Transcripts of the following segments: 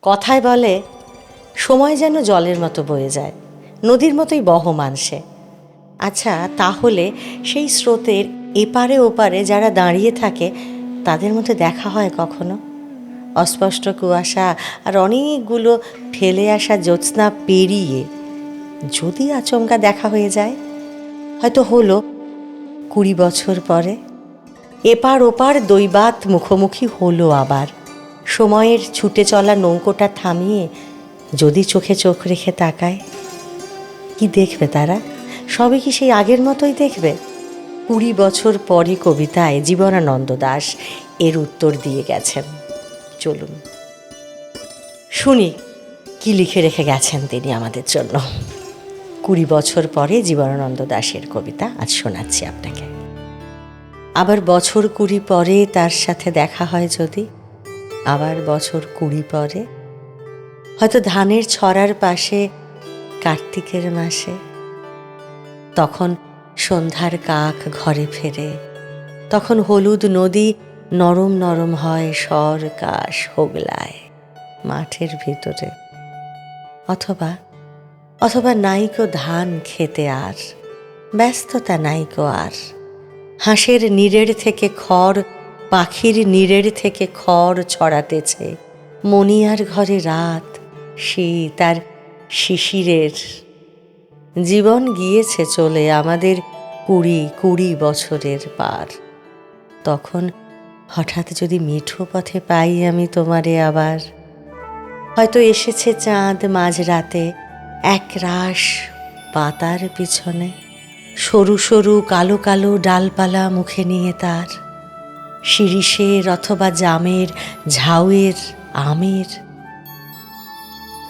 কথায় বলে সময় যেন জলের মতো বয়ে যায়, নদীর মতোই বহমান সে। আচ্ছা, তাহলে সেই স্রোতের এপারে ওপারে যারা দাঁড়িয়ে থাকে তাদের মধ্যে দেখা হয় কখনো? অস্পষ্ট কুয়াশা আর অনেকগুলো ফেলে আসা জ্যোৎস্না পেরিয়ে যদি আচমকা দেখা হয়ে যায়, হয়তো হলো 20 বছর পরে। এপার ওপার দৈবাত মুখোমুখি হলো আবার। সময়ের ছুটে চলা নৌকোটা থামিয়ে যদি চোখে চোখ রেখে তাকায়, কি দেখবে তারা? সবই কি সেই আগের মতোই দেখবে? 20 বছর পরে কবিতায় জীবনানন্দ দাশ এর উত্তর দিয়ে গেছেন। চলুন শুনি কি লিখে রেখে গেছেন তিনি আমাদের জন্য। 20 বছর পরে জীবনানন্দ দাশের কবিতা আজ শোনাচ্ছি আপনাকে। আবার বছর 20 পরে তার সাথে দেখা হয় যদি, আবার বছর 20 পরে, হয়তো ধানের ছড়ার পাশে কার্তিকের মাসে। তখন সন্ধ্যার কাক ঘরে ফেরে, তখন হলুদ নদী নরম নরম হয় স্বর কাশ হোগলায় মাঠের ভিতরে। অথবা অথবা নাইকো ধান খেতে আর ব্যস্ততা নাইকো আর। হাঁসের নীড়ের থেকে খড়, পাখির নীড়ের থেকে খড় ছড়াতেছে। মনিয়ার ঘরে রাত, শীত আর শিশিরের। জীবন গিয়েছে চলে আমাদের 20 বছরের পার। তখন হঠাৎ যদি মিঠো পথে পাই আমি তোমারে আবার, হয়তো এসেছে চাঁদ মাঝরাতে একরাশ পাতার পিছনে, সরু সরু কালো কালো ডালপালা মুখে নিয়ে তার। শিরিষের অথবা জামের, ঝাউয়ের, আমের।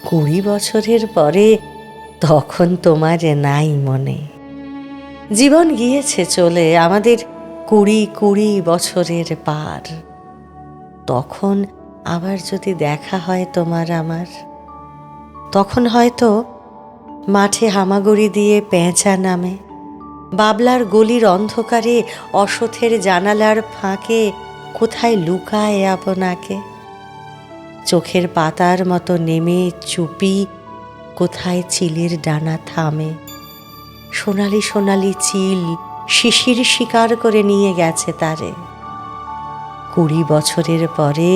20 বছরের পরে তখন তোমার নাই মনে। জীবন গিয়েছে চলে আমাদের 20 বছরের পার। তখন আবার যদি দেখা হয় তোমার আমার, তখন হয়তো মাঠে হামাগুড়ি দিয়ে পেঁচা নামে, বাবলার গলির অন্ধকারে অসথের জানালার ফাঁকে কোথায় লুকায় আপনাকে। চোখের পাতার মতো নেমে চুপি কোথায় চিলের ডানা থামে। সোনালি সোনালি চিল শিশির শিকার করে নিয়ে গেছে তারে। 20 বছরের পরে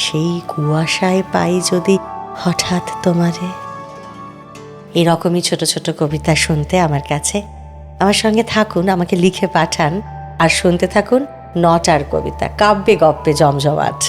সেই কুয়াশায় পাই যদি হঠাৎ তোমারে। এরকমই ছোট ছোট কবিতা শুনতে আমার কাছে, আমার সঙ্গে থাকুন, আমাকে লিখে পাঠান আর শুনতে থাকুন নটার কবিতা, কাব্যে গপ্পে জমজমাট।